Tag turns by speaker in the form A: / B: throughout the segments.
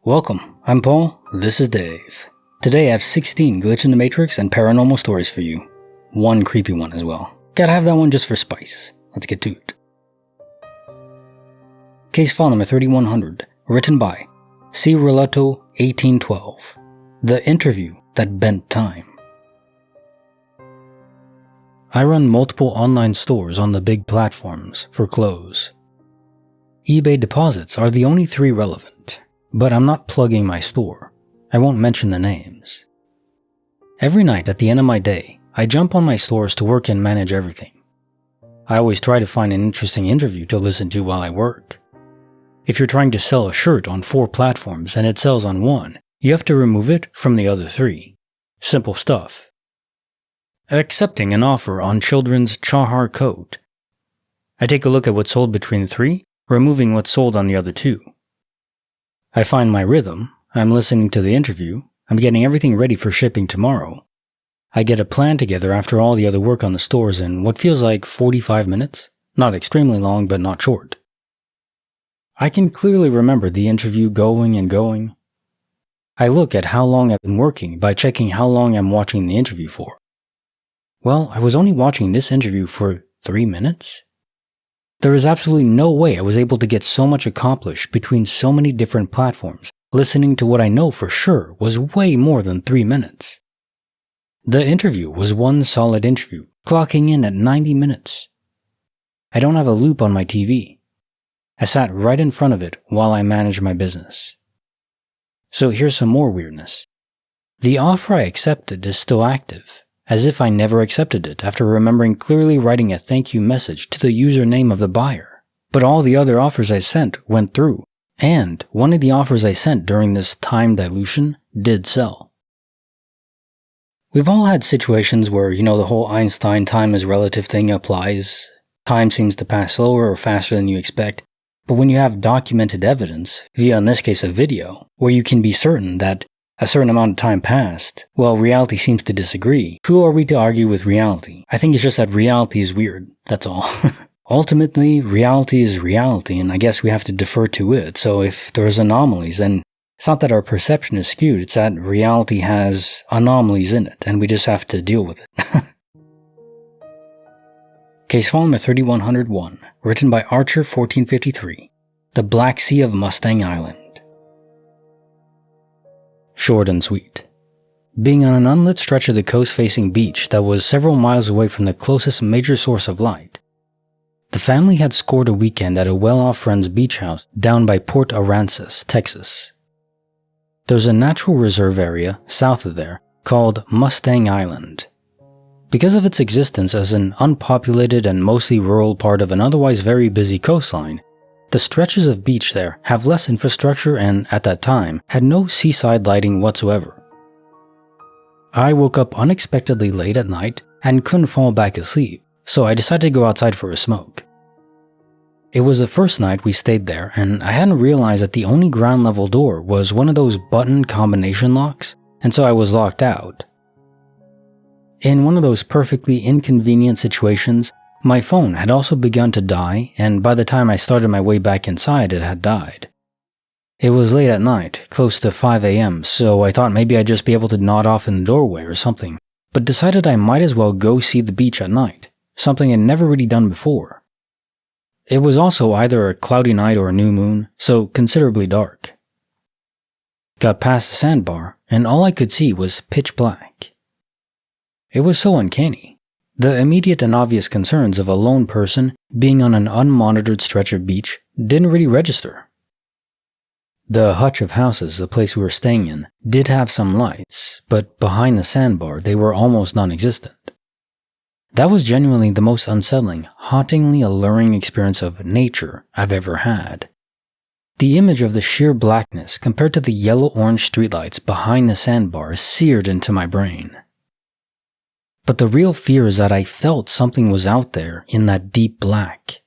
A: Welcome, I'm Paul, this is Dave. Today I have 16 Glitch in the Matrix and paranormal stories for you. One creepy one as well. Gotta have that one just for spice. Let's get to it. Case file number 3100, written by C. Roletto 1812. The interview that bent time. I run multiple online stores on the big platforms for clothes. eBay deposits are the only three relevant, but I'm not plugging my store. I won't mention the names. Every night at the end of my day, I jump on my stores to work and manage everything. I always try to find an interesting interview to listen to while I work. If you're trying to sell a shirt on 4 platforms and it sells on one, you have to remove it from the other 3. Simple stuff. Accepting an offer on children's Chahar coat. I take a look at what's sold between the 3, removing what's sold on the other 2. I find my rhythm, I'm listening to the interview, I'm getting everything ready for shipping tomorrow. I get a plan together after all the other work on the stores in what feels like 45 minutes, not extremely long but not short. I can clearly remember the interview going and going. I look at how long I've been working by checking how long I'm watching the interview for. Well, I was only watching this interview for 3 minutes? There is absolutely no way I was able to get so much accomplished between so many different platforms, listening to what I know for sure was way more than 3 minutes. The interview was one solid interview, clocking in at 90 minutes. I don't have a loop on my TV. I sat right in front of it while I managed my business. So here's some more weirdness. The offer I accepted is still active, as if I never accepted it after remembering clearly writing a thank you message to the username of the buyer. But all the other offers I sent went through, and one of the offers I sent during this time dilution did sell. We've all had situations where, the whole Einstein time is relative thing applies. Time seems to pass slower or faster than you expect. But when you have documented evidence, via in this case a video, where you can be certain that a certain amount of time passed, well, reality seems to disagree. Who are we to argue with reality? I think it's just that reality is weird, that's all. Ultimately, reality is reality, and I guess we have to defer to it. So if there's anomalies, then it's not that our perception is skewed, it's that reality has anomalies in it, and we just have to deal with it. Case file number 3101, written by Archer 1453, The Black Sea of Mustang Island. Short and sweet. Being on an unlit stretch of the coast-facing beach that was several miles away from the closest major source of light, the family had scored a weekend at a well-off friend's beach house down by Port Aransas, Texas. There's a natural reserve area south of there called Mustang Island. Because of its existence as an unpopulated and mostly rural part of an otherwise very busy coastline, the stretches of beach there have less infrastructure and, at that time, had no seaside lighting whatsoever. I woke up unexpectedly late at night and couldn't fall back asleep, so I decided to go outside for a smoke. It was the first night we stayed there, and I hadn't realized that the only ground level door was one of those button combination locks, and so I was locked out. In one of those perfectly inconvenient situations, my phone had also begun to die, and by the time I started my way back inside, it had died. It was late at night, close to 5 a.m., so I thought maybe I'd just be able to nod off in the doorway or something, but decided I might as well go see the beach at night, something I'd never really done before. It was also either a cloudy night or a new moon, so considerably dark. Got past the sandbar, and all I could see was pitch black. It was so uncanny. The immediate and obvious concerns of a lone person being on an unmonitored stretch of beach didn't really register. The hutch of houses the place we were staying in did have some lights, but behind the sandbar they were almost non-existent. That was genuinely the most unsettling, hauntingly alluring experience of nature I've ever had. The image of the sheer blackness compared to the yellow-orange streetlights behind the sandbar seared into my brain. But the real fear is that I felt something was out there in that deep black.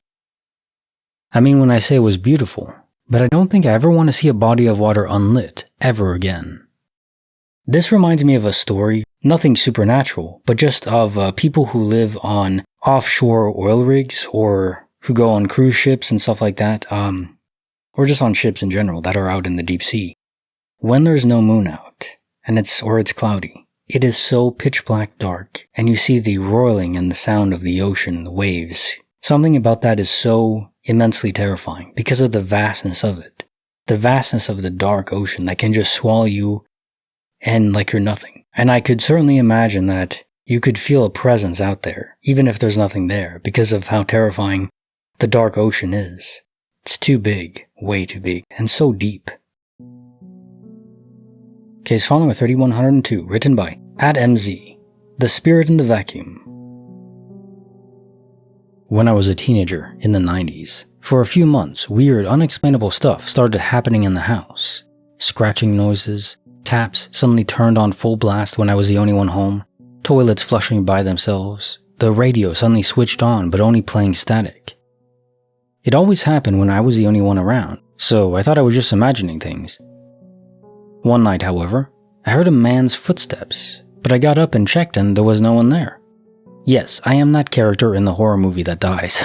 A: I mean, when I say it was beautiful, but I don't think I ever want to see a body of water unlit ever again. This reminds me of a story, nothing supernatural, but just of people who live on offshore oil rigs or who go on cruise ships and stuff like that, or just on ships in general that are out in the deep sea. When there's no moon out, and it's cloudy, it is so pitch black dark, and you see the roiling and the sound of the ocean and the waves. Something about that is so immensely terrifying because of the vastness of it. The vastness of the dark ocean that can just swallow you and like you're nothing. And I could certainly imagine that you could feel a presence out there, even if there's nothing there, because of how terrifying the dark ocean is. It's too big, way too big, and so deep. Case file number 3102, written by @MZ, The Spirit in the Vacuum. When I was a teenager in the 90s, for a few months, weird, unexplainable stuff started happening in the house. Scratching noises, taps suddenly turned on full blast when I was the only one home, toilets flushing by themselves, the radio suddenly switched on but only playing static. It always happened when I was the only one around, so I thought I was just imagining things. One night, however, I heard a man's footsteps, but I got up and checked and there was no one there. Yes, I am that character in the horror movie that dies.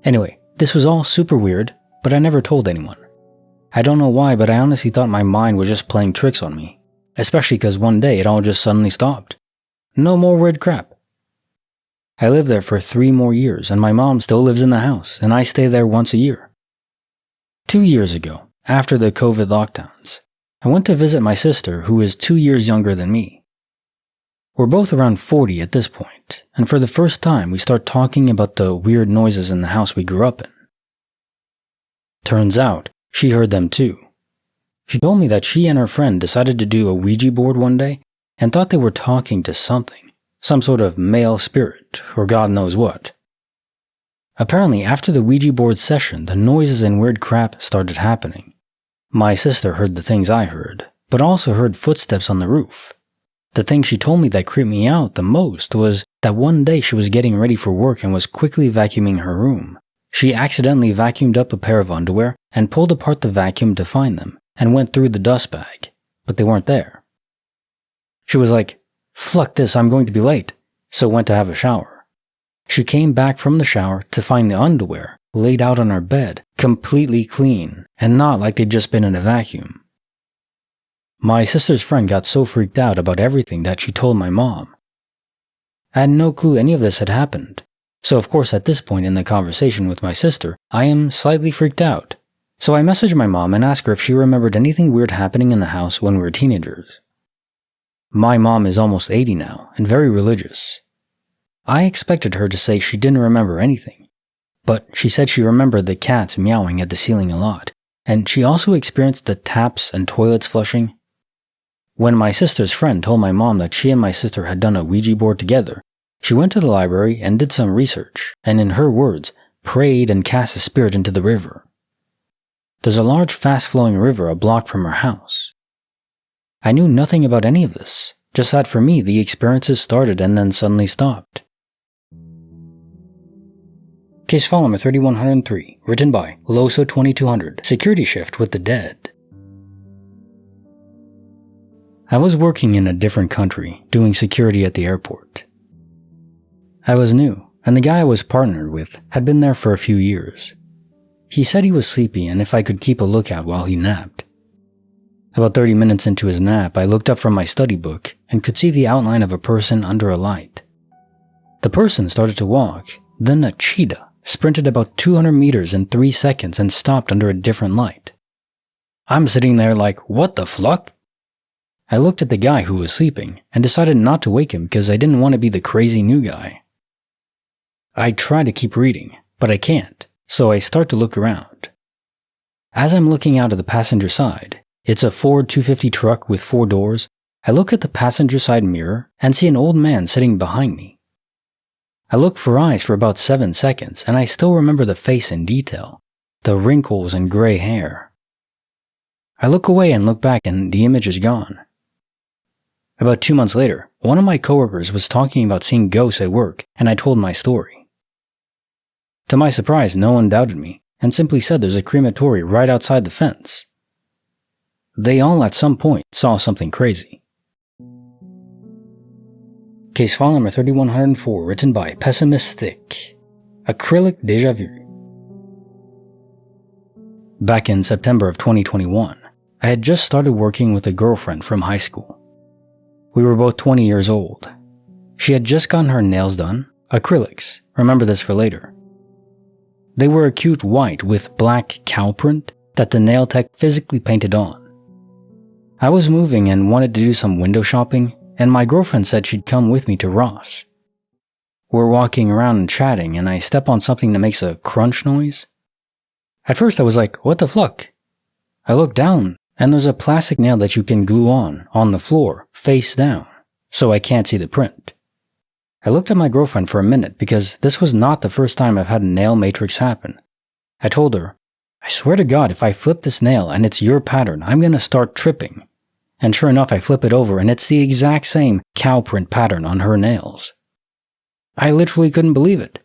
A: Anyway, this was all super weird, but I never told anyone. I don't know why, but I honestly thought my mind was just playing tricks on me, especially because one day it all just suddenly stopped. No more weird crap. I lived there for 3 more years, and my mom still lives in the house, and I stay there once a year. 2 years ago, after the COVID lockdowns, I went to visit my sister, who is 2 years younger than me. We're both around 40 at this point, and for the first time we start talking about the weird noises in the house we grew up in. Turns out, she heard them too. She told me that she and her friend decided to do a Ouija board one day and thought they were talking to something, some sort of male spirit, or God knows what. Apparently, after the Ouija board session, the noises and weird crap started happening. My sister heard the things I heard, but also heard footsteps on the roof. The thing she told me that creeped me out the most was that one day she was getting ready for work and was quickly vacuuming her room. She accidentally vacuumed up a pair of underwear and pulled apart the vacuum to find them and went through the dust bag, but they weren't there. She was like, "Fuck this, I'm going to be late," so went to have a shower. She came back from the shower to find the underwear laid out on her bed, completely clean, and not like they'd just been in a vacuum. My sister's friend got so freaked out about everything that she told my mom. I had no clue any of this had happened, so of course at this point in the conversation with my sister, I am slightly freaked out. So I messaged my mom and asked her if she remembered anything weird happening in the house when we were teenagers. My mom is almost 80 now and very religious. I expected her to say she didn't remember anything, but she said she remembered the cats meowing at the ceiling a lot, and she also experienced the taps and toilets flushing. When my sister's friend told my mom that she and my sister had done a Ouija board together, she went to the library and did some research, and in her words, prayed and cast a spirit into the river. There's a large fast-flowing river a block from her house. I knew nothing about any of this, just that for me the experiences started and then suddenly stopped. Case file number 3103, written by Loso 2200, Security Shift with the Dead. I was working in a different country, doing security at the airport. I was new, and the guy I was partnered with had been there for a few years. He said he was sleepy and if I could keep a lookout while he napped. About 30 minutes into his nap, I looked up from my study book and could see the outline of a person under a light. The person started to walk, then a cheetah sprinted about 200 meters in 3 seconds and stopped under a different light. I'm sitting there like, what the fluck? I looked at the guy who was sleeping and decided not to wake him because I didn't want to be the crazy new guy. I try to keep reading, but I can't, so I start to look around. As I'm looking out of the passenger side, it's a Ford 250 truck with 4 doors. I look at the passenger side mirror and see an old man sitting behind me. I look for eyes for about 7 seconds and I still remember the face in detail, the wrinkles and gray hair. I look away and look back and the image is gone. About 2 months later, one of my coworkers was talking about seeing ghosts at work and I told my story. To my surprise, no one doubted me and simply said there's a crematory right outside the fence. They all at some point saw something crazy. Case file number 3104, written by Pessimistic, Acrylic Déjà Vu. Back in September of 2021, I had just started working with a girlfriend from high school. We were both 20 years old. She had just gotten her nails done, acrylics, remember this for later. They were a cute white with black cow print that the nail tech physically painted on. I was moving and wanted to do some window shopping, and my girlfriend said she'd come with me to Ross. We're walking around and chatting, and I step on something that makes a crunch noise. At first I was like, what the fuck? I look down, and there's a plastic nail that you can glue on the floor, face down, so I can't see the print. I looked at my girlfriend for a minute because this was not the first time I've had a nail matrix happen. I told her, I swear to God, if I flip this nail and it's your pattern, I'm gonna start tripping. And sure enough, I flip it over and it's the exact same cow print pattern on her nails. I literally couldn't believe it.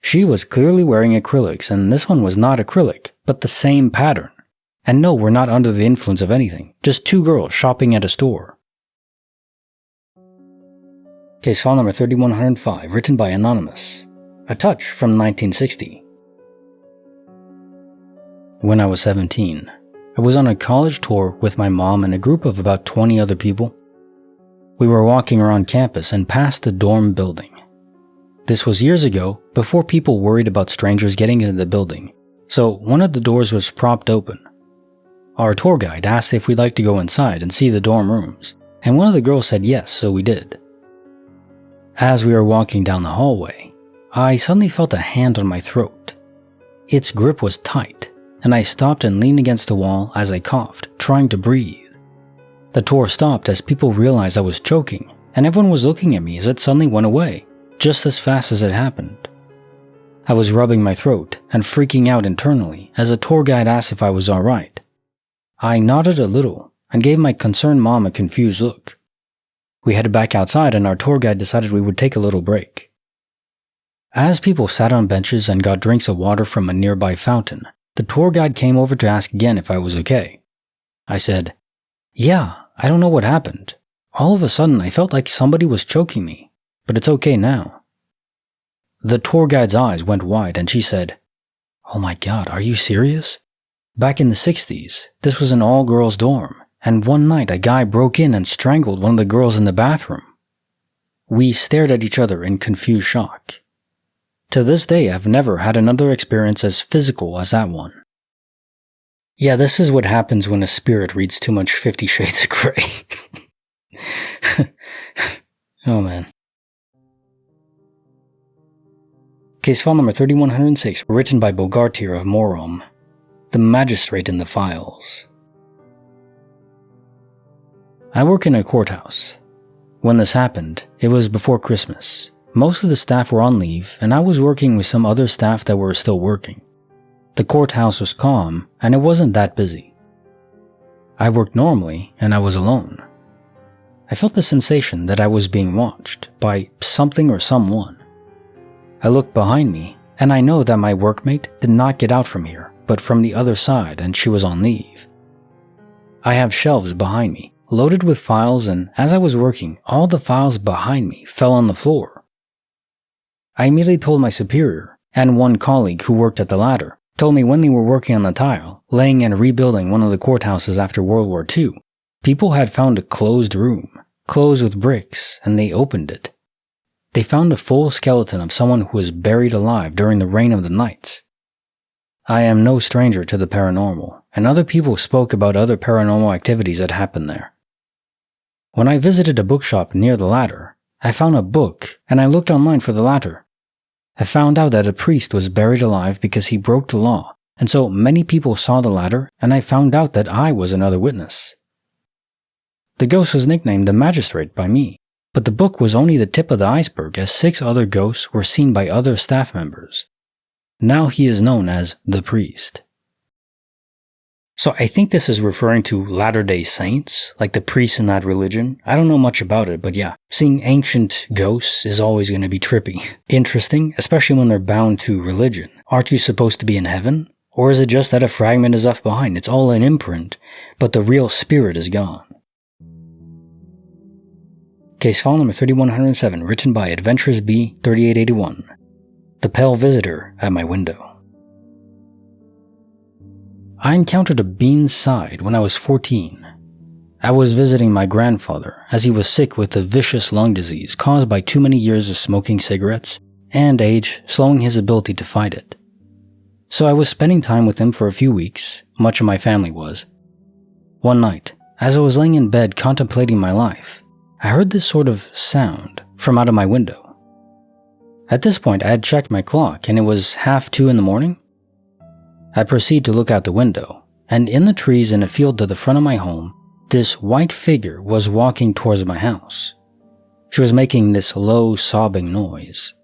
A: She was clearly wearing acrylics, and this one was not acrylic, but the same pattern. And no, we're not under the influence of anything, just two girls shopping at a store. Case file number 3105, written by Anonymous. A touch from 1960. When I was 17, I was on a college tour with my mom and a group of about 20 other people. We were walking around campus and past the dorm building. This was years ago, before people worried about strangers getting into the building, so one of the doors was propped open. Our tour guide asked if we'd like to go inside and see the dorm rooms, and one of the girls said yes, so we did. As we were walking down the hallway, I suddenly felt a hand on my throat. Its grip was tight, and I stopped and leaned against the wall as I coughed, trying to breathe. The tour stopped as people realized I was choking, and everyone was looking at me as it suddenly went away, just as fast as it happened. I was rubbing my throat and freaking out internally as the tour guide asked if I was alright. I nodded a little and gave my concerned mom a confused look. We headed back outside and our tour guide decided we would take a little break. As people sat on benches and got drinks of water from a nearby fountain, the tour guide came over to ask again if I was okay. I said, yeah, I don't know what happened. All of a sudden I felt like somebody was choking me, but it's okay now. The tour guide's eyes went wide and she said, oh my God, are you serious? Back in the 60s, this was an all-girls dorm, and one night a guy broke in and strangled one of the girls in the bathroom. We stared at each other in confused shock. To this day, I've never had another experience as physical as that one. Yeah, this is what happens when a spirit reads too much 50 Shades of Grey. Oh man. Case file number 3106, written by Bogartir of Morom. The Magistrate in the Files. I work in a courthouse. When this happened, it was before Christmas. Most of the staff were on leave, and I was working with some other staff that were still working. The courthouse was calm, and it wasn't that busy. I worked normally, and I was alone. I felt the sensation that I was being watched by something or someone. I looked behind me, and I know that my workmate did not get out from here, but from the other side, and she was on leave. I have shelves behind me, loaded with files, and as I was working, all the files behind me fell on the floor. I immediately told my superior, and one colleague who worked at the ladder told me when they were working on the tile, laying and rebuilding one of the courthouses after World War II, people had found a closed room, closed with bricks, and they opened it. They found a full skeleton of someone who was buried alive during the reign of the Knights. I am no stranger to the paranormal, and other people spoke about other paranormal activities that happened there. When I visited a bookshop near the ladder, I found a book, and I looked online for the ladder. I found out that a priest was buried alive because he broke the law, and so many people saw the ladder, and I found out that I was another witness. The ghost was nicknamed the Magistrate by me, but the book was only the tip of the iceberg as 6 other ghosts were seen by other staff members. Now he is known as the Priest. So I think this is referring to Latter-day Saints, like the priests in that religion. I don't know much about it, but yeah, seeing ancient ghosts is always going to be trippy. Interesting, especially when they're bound to religion. Aren't you supposed to be in heaven? Or is it just that a fragment is left behind? It's all an imprint, but the real spirit is gone. Case file number 3107, written by Adventurous B 3881. The Pale Visitor at My Window. I encountered a bean side when I was 14. I was visiting my grandfather as he was sick with a vicious lung disease caused by too many years of smoking cigarettes and age slowing his ability to fight it. So I was spending time with him for a few weeks, much of my family was. One night, as I was laying in bed contemplating my life, I heard this sort of sound from out of my window. At this point, I had checked my clock and it was 1:30 in the morning. I proceed to look out the window, and in the trees in a field to the front of my home, this white figure was walking towards my house. She was making this low sobbing noise.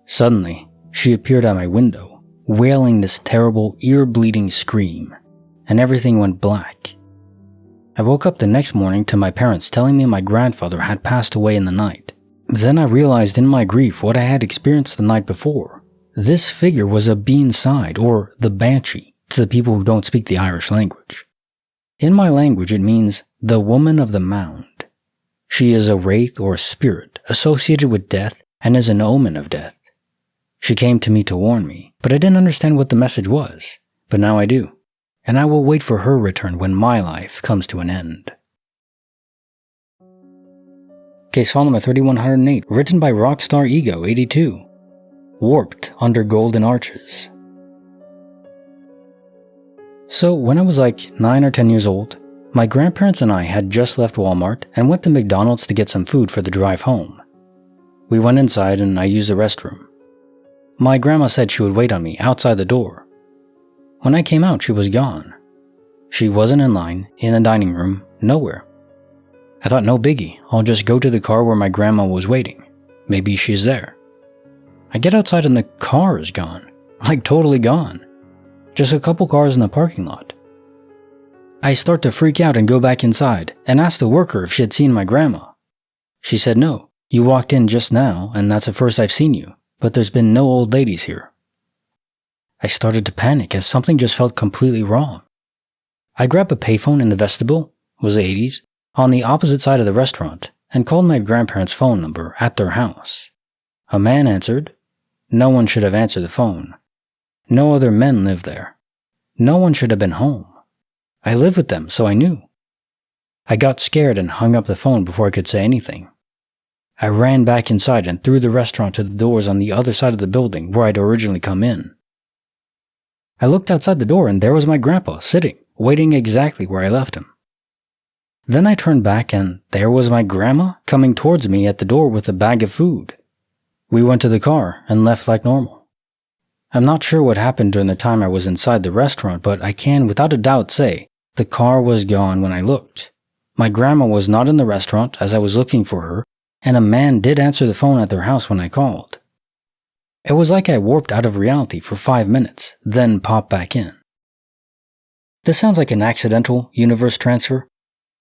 A: Suddenly, she appeared at my window, wailing this terrible ear-bleeding scream, and everything went black. I woke up the next morning to my parents telling me my grandfather had passed away in the night. Then I realized in my grief what I had experienced the night before. This figure was a beanside, or the banshee, to the people who don't speak the Irish language. In my language, it means the woman of the mound. She is a wraith or spirit associated with death and is an omen of death. She came to me to warn me, but I didn't understand what the message was. But now I do, and I will wait for her return when my life comes to an end. Case file number 3108, written by Rockstar Ego 82. Warped under golden arches. So when I was like 9 or 10 years old, my grandparents and I had just left Walmart and went to McDonald's to get some food for the drive home. We went inside and I used the restroom. My grandma said she would wait on me outside the door. When I came out, she was gone. She wasn't in line, in the dining room, nowhere. I thought, no biggie, I'll just go to the car where my grandma was waiting. Maybe she's there. I get outside and the car is gone. Like totally gone. Just a couple cars in the parking lot. I start to freak out and go back inside and ask the worker if she had seen my grandma. She said, no, you walked in just now and that's the first I've seen you, but there's been no old ladies here. I started to panic as something just felt completely wrong. I grabbed a payphone in the vestibule, it was the 80s, on the opposite side of the restaurant and called my grandparents' phone number at their house. A man answered. No one should have answered the phone. No other men lived there. No one should have been home. I lived with them, so I knew. I got scared and hung up the phone before I could say anything. I ran back inside and through the restaurant to the doors on the other side of the building where I'd originally come in. I looked outside the door and there was my grandpa sitting, waiting exactly where I left him. Then I turned back and there was my grandma coming towards me at the door with a bag of food. We went to the car and left like normal. I'm not sure what happened during the time I was inside the restaurant, but I can without a doubt say the car was gone when I looked. My grandma was not in the restaurant as I was looking for her, and a man did answer the phone at their house when I called. It was like I warped out of reality for 5 minutes, then popped back in. This sounds like an accidental universe transfer,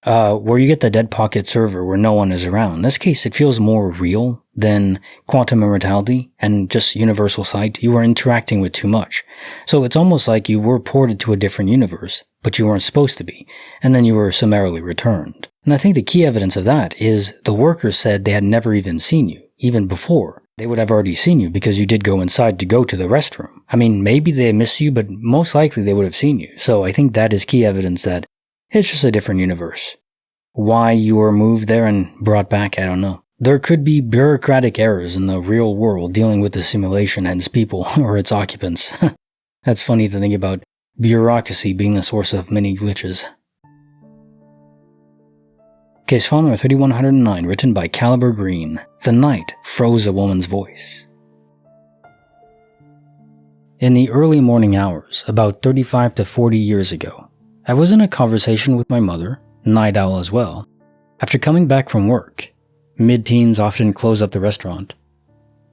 A: where you get the dead pocket server where no one is around. In this case, it feels more real than quantum immortality and just universal sight. You are interacting with too much. So it's almost like you were ported to a different universe, but you weren't supposed to be, and then you were summarily returned. And I think the key evidence of that is the workers said they had never even seen you, even before. They would have already seen you because you did go inside to go to the restroom. I mean, maybe they missed you, but most likely they would have seen you. So I think that is key evidence that it's just a different universe. Why you were moved there and brought back, I don't know. There could be bureaucratic errors in the real world dealing with the simulation and its people or its occupants. That's funny to think about bureaucracy being the source of many glitches. Case file number 3109, written by Caliber Green. The night froze a woman's voice. In the early morning hours, about 35 to 40 years ago, I was in a conversation with my mother, night owl as well, after coming back from work. Mid-teens often close up the restaurant.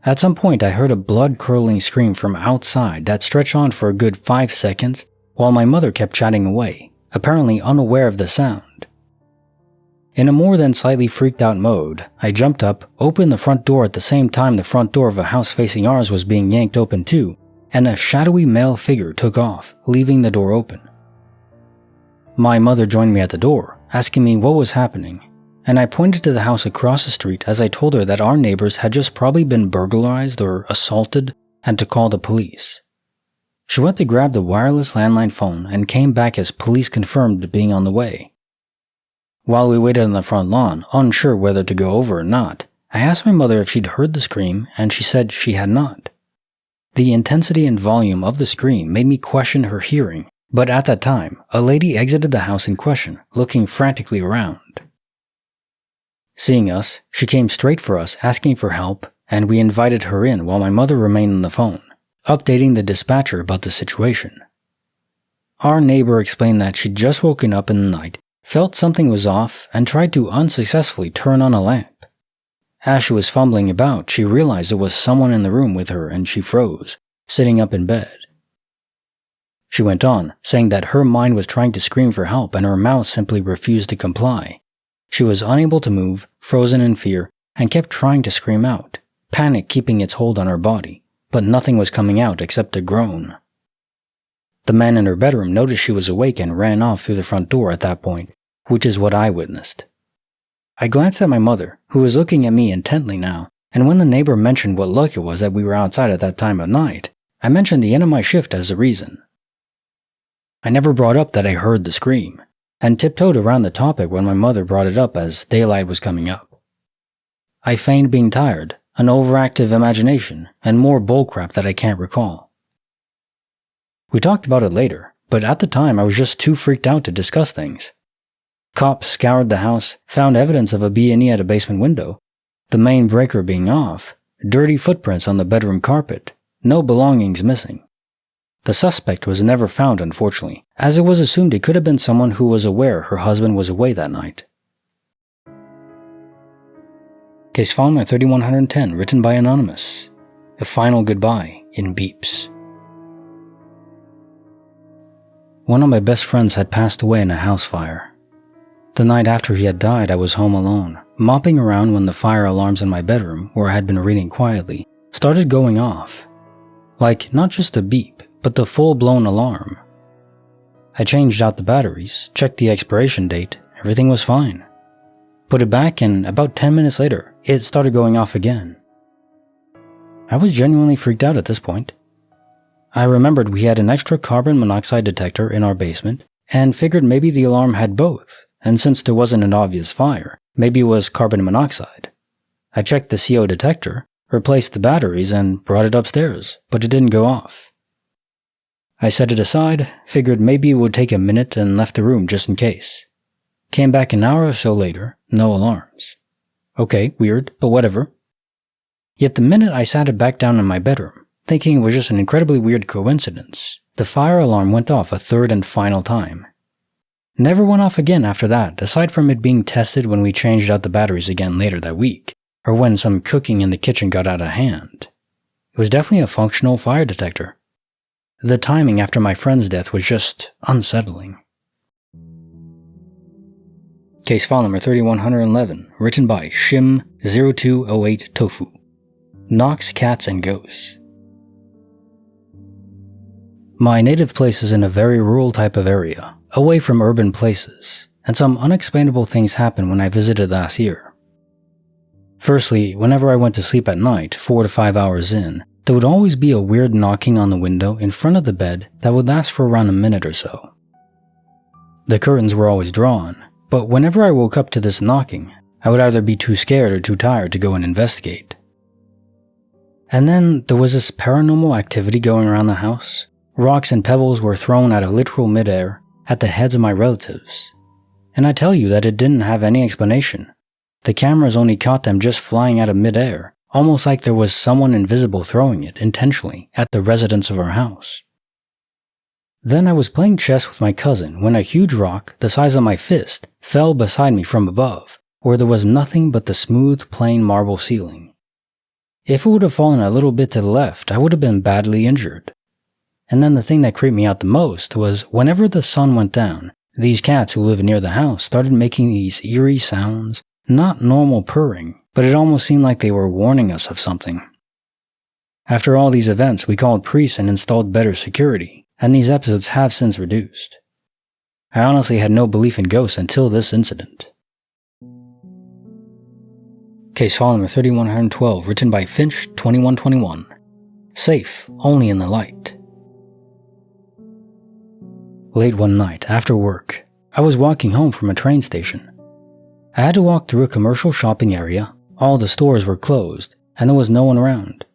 A: At some point, I heard a blood-curdling scream from outside that stretched on for a good 5 seconds while my mother kept chatting away, apparently unaware of the sound. In a more than slightly freaked out mode, I jumped up, opened the front door at the same time the front door of a house facing ours was being yanked open too, and a shadowy male figure took off, leaving the door open. My mother joined me at the door, asking me what was happening, and I pointed to the house across the street as I told her that our neighbors had just probably been burglarized or assaulted and to call the police. She went to grab the wireless landline phone and came back as police confirmed being on the way. While we waited on the front lawn, unsure whether to go over or not, I asked my mother if she'd heard the scream, and she said she had not. The intensity and volume of the scream made me question her hearing, but at that time, a lady exited the house in question, looking frantically around. Seeing us, she came straight for us asking for help, and we invited her in while my mother remained on the phone, updating the dispatcher about the situation. Our neighbor explained that she'd just woken up in the night, felt something was off, and tried to unsuccessfully turn on a lamp. As she was fumbling about, she realized there was someone in the room with her and she froze, sitting up in bed. She went on, saying that her mind was trying to scream for help and her mouth simply refused to comply. She was unable to move, frozen in fear, and kept trying to scream out, panic keeping its hold on her body, but nothing was coming out except a groan. The man in her bedroom noticed she was awake and ran off through the front door at that point, which is what I witnessed. I glanced at my mother, who was looking at me intently now, and when the neighbor mentioned what luck it was that we were outside at that time of night, I mentioned the end of my shift as the reason. I never brought up that I heard the scream, and tiptoed around the topic when my mother brought it up as daylight was coming up. I feigned being tired, an overactive imagination, and more bullcrap that I can't recall. We talked about it later, but at the time I was just too freaked out to discuss things. Cops scoured the house, found evidence of a B&E at a basement window, the main breaker being off, dirty footprints on the bedroom carpet, no belongings missing. The suspect was never found, unfortunately, as it was assumed it could have been someone who was aware her husband was away that night. Case file number 3110, written by Anonymous. A final goodbye in beeps. One of my best friends had passed away in a house fire. The night after he had died, I was home alone, mopping around when the fire alarms in my bedroom, where I had been reading quietly, started going off. Like, not just a beep, but the full-blown alarm. I changed out the batteries, checked the expiration date, everything was fine. Put it back and about 10 minutes later, it started going off again. I was genuinely freaked out at this point. I remembered we had an extra carbon monoxide detector in our basement and figured maybe the alarm had both, and since there wasn't an obvious fire, maybe it was carbon monoxide. I checked the CO detector, replaced the batteries, and brought it upstairs, but it didn't go off. I set it aside, figured maybe it would take a minute and left the room just in case. Came back an hour or so later, no alarms. Okay, weird, but whatever. Yet the minute I sat it back down in my bedroom, thinking it was just an incredibly weird coincidence, the fire alarm went off a third and final time. Never went off again after that, aside from it being tested when we changed out the batteries again later that week, or when some cooking in the kitchen got out of hand. It was definitely a functional fire detector. The timing after my friend's death was just unsettling. Case file number 3111, written by Shim0208 Tofu. Knocks, Cats, and Ghosts. My native place is in a very rural type of area, away from urban places, and some unexplainable things happened when I visited last year. Firstly, whenever I went to sleep at night, 4 to 5 hours in, there would always be a weird knocking on the window in front of the bed that would last for around a minute or so. The curtains were always drawn, but whenever I woke up to this knocking, I would either be too scared or too tired to go and investigate. And then there was this paranormal activity going around the house. Rocks and pebbles were thrown out of literal midair at the heads of my relatives. And I tell you that it didn't have any explanation. The cameras only caught them just flying out of midair, almost like there was someone invisible throwing it intentionally at the residents of our house. Then I was playing chess with my cousin when a huge rock, the size of my fist, fell beside me from above, where there was nothing but the smooth, plain marble ceiling. If it would have fallen a little bit to the left, I would have been badly injured. And then the thing that creeped me out the most was whenever the sun went down, these cats who live near the house started making these eerie sounds, not normal purring, but it almost seemed like they were warning us of something. After all these events, we called priests and installed better security, and these episodes have since reduced. I honestly had no belief in ghosts until this incident. Case file number 3112, written by Finch2121. Safe, only in the light. Late one night, after work, I was walking home from a train station. I had to walk through a commercial shopping area, all the stores were closed, and there was no one around.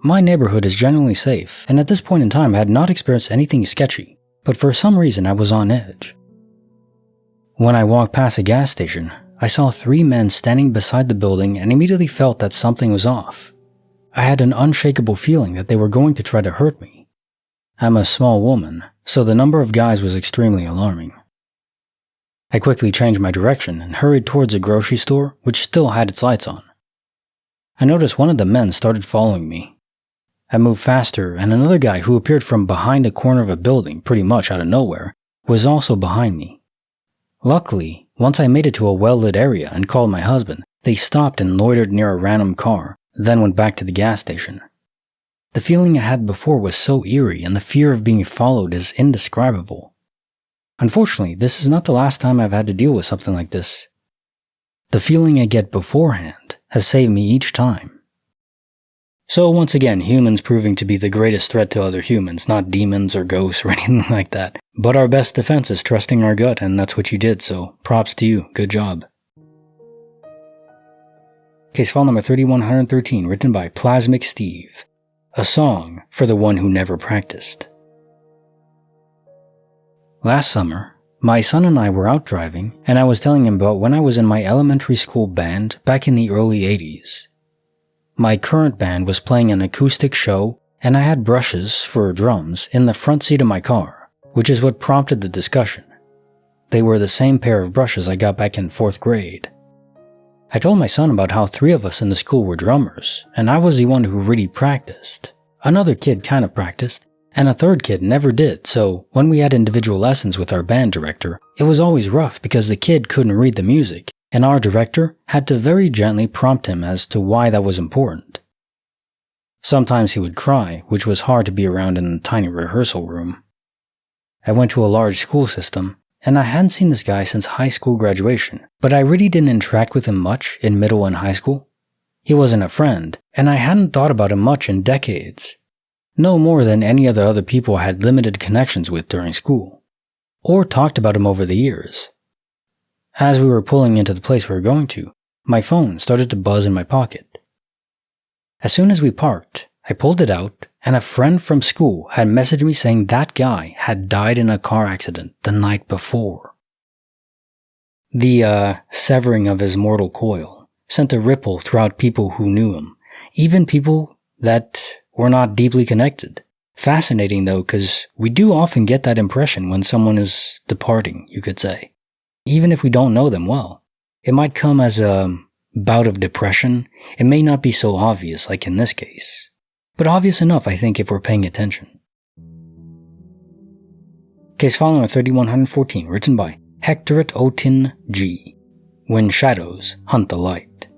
A: My neighborhood is generally safe, and at this point in time I had not experienced anything sketchy, but for some reason I was on edge. When I walked past a gas station, I saw 3 men standing beside the building and immediately felt that something was off. I had an unshakable feeling that they were going to try to hurt me. I'm a small woman, so the number of guys was extremely alarming. I quickly changed my direction and hurried towards a grocery store which still had its lights on. I noticed one of the men started following me. I moved faster, and another guy who appeared from behind a corner of a building pretty much out of nowhere was also behind me. Luckily, once I made it to a well-lit area and called my husband, they stopped and loitered near a random car, then went back to the gas station. The feeling I had before was so eerie, and the fear of being followed is indescribable. Unfortunately, this is not the last time I've had to deal with something like this. The feeling I get beforehand has saved me each time. So once again, humans proving to be the greatest threat to other humans, not demons or ghosts or anything like that. But our best defense is trusting our gut, and that's what you did, so props to you, good job. Case file number 3113, written by Plasmic Steve. A song for the one who never practiced. Last summer, my son and I were out driving, and I was telling him about when I was in my elementary school band back in the early 80s. My current band was playing an acoustic show, and I had brushes for drums in the front seat of my car, which is what prompted the discussion. They were the same pair of brushes I got back in 4th grade. I told my son about how 3 of us in the school were drummers, and I was the one who really practiced. Another kid kind of practiced, and a 3rd kid never did, so when we had individual lessons with our band director, it was always rough because the kid couldn't read the music, and our director had to very gently prompt him as to why that was important. Sometimes he would cry, which was hard to be around in the tiny rehearsal room. I went to a large school system, and I hadn't seen this guy since high school graduation, but I really didn't interact with him much in middle and high school. He wasn't a friend, and I hadn't thought about him much in decades. No more than any of the other people I had limited connections with during school, or talked about him over the years. As we were pulling into the place we were going to, my phone started to buzz in my pocket. As soon as we parked, I pulled it out, and a friend from school had messaged me saying that guy had died in a car accident the night before. The severing of his mortal coil sent a ripple throughout people who knew him, even people that were not deeply connected. Fascinating though, because we do often get that impression when someone is departing, you could say. Even if we don't know them well. It might come as a bout of depression. It may not be so obvious like in this case, but obvious enough I think if we're paying attention. Case file number 3114, written by Hectorit Otin G. When Shadows Hunt the Light.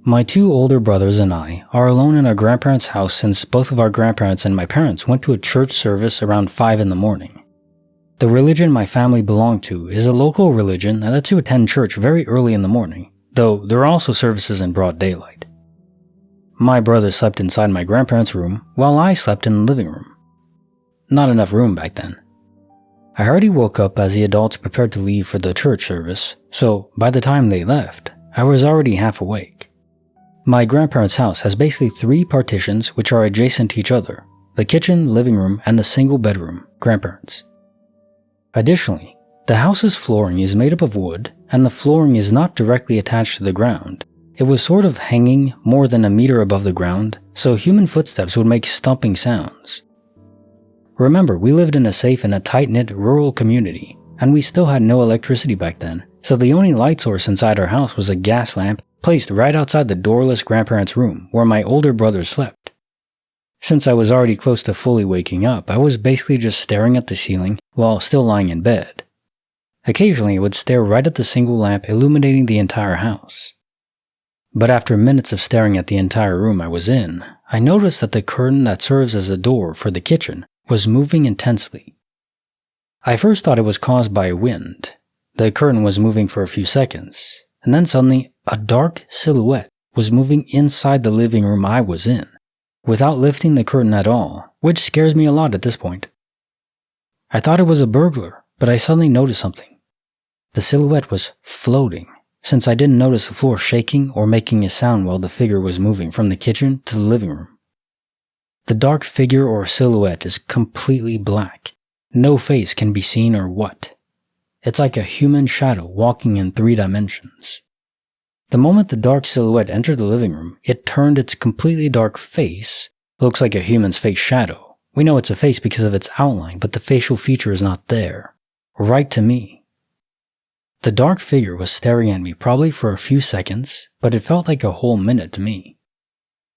A: My 2 older brothers and I are alone in our grandparents' house since both of our grandparents and my parents went to a church service around 5 in the morning. The religion my family belonged to is a local religion that lets you attend church very early in the morning, though there are also services in broad daylight. My brother slept inside my grandparents' room while I slept in the living room. Not enough room back then. I already woke up as the adults prepared to leave for the church service, so by the time they left, I was already half awake. My grandparents' house has basically 3 partitions which are adjacent to each other: the kitchen, living room, and the single bedroom, grandparents. Additionally, the house's flooring is made up of wood, and the flooring is not directly attached to the ground. It was sort of hanging more than a meter above the ground, so human footsteps would make stumping sounds. Remember, we lived in a safe and a tight-knit rural community, and we still had no electricity back then, so the only light source inside our house was a gas lamp placed right outside the doorless grandparents' room where my older brother slept. Since I was already close to fully waking up, I was basically just staring at the ceiling while still lying in bed. Occasionally, I would stare right at the single lamp illuminating the entire house. But after minutes of staring at the entire room I was in, I noticed that the curtain that serves as a door for the kitchen was moving intensely. I first thought it was caused by wind. The curtain was moving for a few seconds, and then suddenly a dark silhouette was moving inside the living room I was in. Without lifting the curtain at all, which scares me a lot at this point. I thought it was a burglar, but I suddenly noticed something. The silhouette was floating, since I didn't notice the floor shaking or making a sound while the figure was moving from the kitchen to the living room. The dark figure or silhouette is completely black. No face can be seen or what. It's like a human shadow walking in 3 dimensions. The moment the dark silhouette entered the living room, it turned its completely dark face, looks like a human's face shadow. We know it's a face because of its outline, but the facial feature is not there. Right to me. The dark figure was staring at me probably for a few seconds, but it felt like a whole minute to me.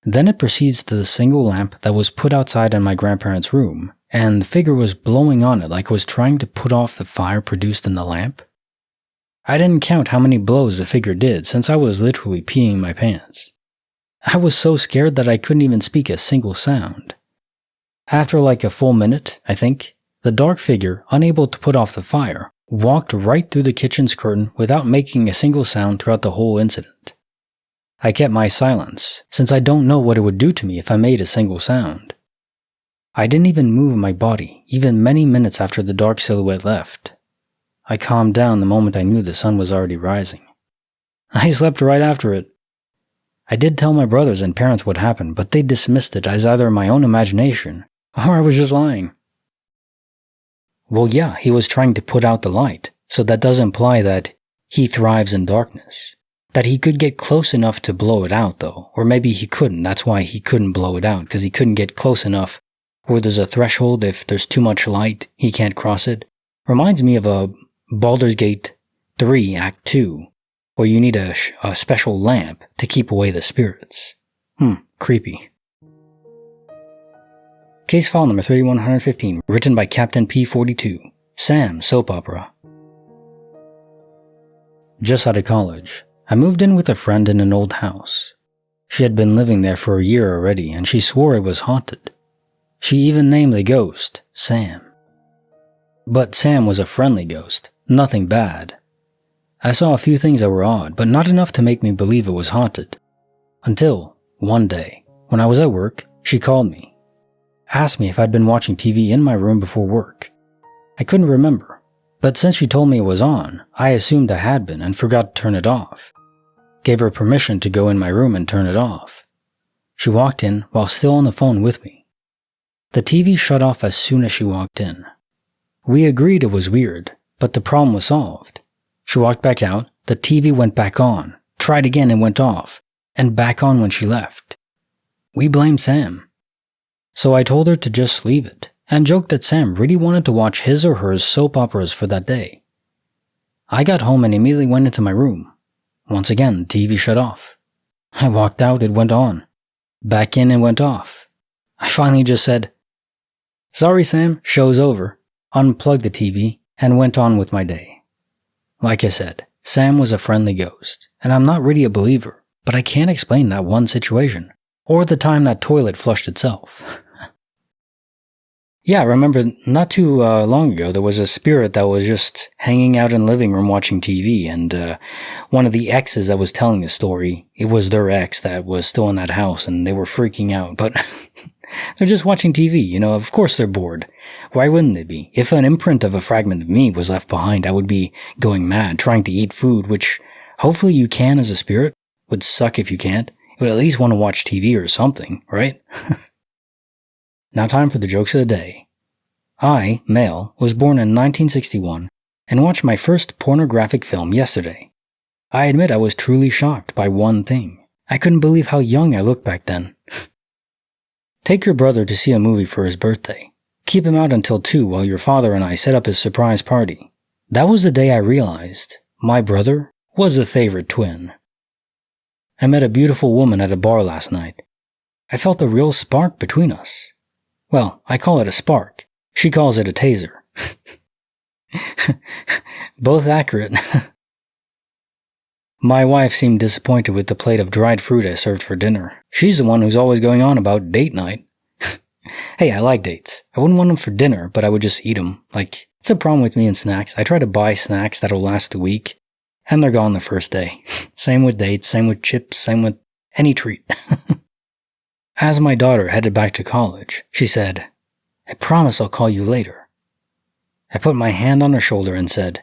A: Then it proceeds to the single lamp that was put outside in my grandparents' room, and the figure was blowing on it like it was trying to put off the fire produced in the lamp. I didn't count how many blows the figure did since I was literally peeing my pants. I was so scared that I couldn't even speak a single sound. After like a full minute, I think, the dark figure, unable to put off the fire, walked right through the kitchen's curtain without making a single sound throughout the whole incident. I kept my silence, since I don't know what it would do to me if I made a single sound. I didn't even move my body, even many minutes after the dark silhouette left. I calmed down the moment I knew the sun was already rising. I slept right after it. I did tell my brothers and parents what happened, but they dismissed it as either my own imagination, or I was just lying. Well, yeah, he was trying to put out the light, so that does imply that he thrives in darkness. That he could get close enough to blow it out, though, or maybe he couldn't, that's why he couldn't blow it out, because he couldn't get close enough where there's a threshold. If there's too much light, he can't cross it. Reminds me of a Baldur's Gate 3 Act 2, where you need a special lamp to keep away the spirits. Creepy. Case file number 3115, written by Captain P42, Sam Soap Opera. Just out of college, I moved in with a friend in an old house. She had been living there for a year already, and she swore it was haunted. She even named the ghost Sam. But Sam was a friendly ghost, nothing bad. I saw a few things that were odd, but not enough to make me believe it was haunted. Until, one day, when I was at work, she called me. Asked me if I'd been watching TV in my room before work. I couldn't remember, but since she told me it was on, I assumed I had been and forgot to turn it off. Gave her permission to go in my room and turn it off. She walked in while still on the phone with me. The TV shut off as soon as she walked in. We agreed it was weird, but the problem was solved. She walked back out, the TV went back on, tried again and went off, and back on when she left. We blamed Sam. So I told her to just leave it, and joked that Sam really wanted to watch his or hers soap operas for that day. I got home and immediately went into my room. Once again, the TV shut off. I walked out, it went on. Back in and went off. I finally just said, "Sorry Sam, show's over," unplugged the TV, and went on with my day. Like I said, Sam was a friendly ghost, and I'm not really a believer, but I can't explain that one situation, or the time that toilet flushed itself. Yeah, I remember not too long ago, there was a spirit that was just hanging out in the living room watching TV, and one of the exes that was telling the story, it was their ex that was still in that house, and they were freaking out, but they're just watching TV, of course they're bored. Why wouldn't they be? If an imprint of a fragment of me was left behind, I would be going mad, trying to eat food, which hopefully you can as a spirit. Would suck if you can't. You would at least want to watch TV or something, right? Now time for the jokes of the day. I, male, was born in 1961 and watched my first pornographic film yesterday. I admit I was truly shocked by one thing. I couldn't believe how young I looked back then. Take your brother to see a movie for his birthday. Keep him out until 2 while your father and I set up his surprise party. That was the day I realized my brother was a favorite twin. I met a beautiful woman at a bar last night. I felt a real spark between us. Well, I call it a spark. She calls it a taser. Both accurate. My wife seemed disappointed with the plate of dried fruit I served for dinner. She's the one who's always going on about date night. Hey, I like dates. I wouldn't want them for dinner, but I would just eat them. It's a problem with me and snacks. I try to buy snacks that'll last a week, and they're gone the first day. Same with dates, same with chips, same with any treat. As my daughter headed back to college, she said, I promise I'll call you later. I put my hand on her shoulder and said,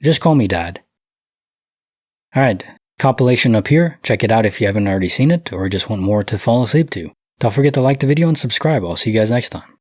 A: just call me Dad. Alright, compilation up here. Check it out if you haven't already seen it or just want more to fall asleep to. Don't forget to like the video and subscribe. I'll see you guys next time.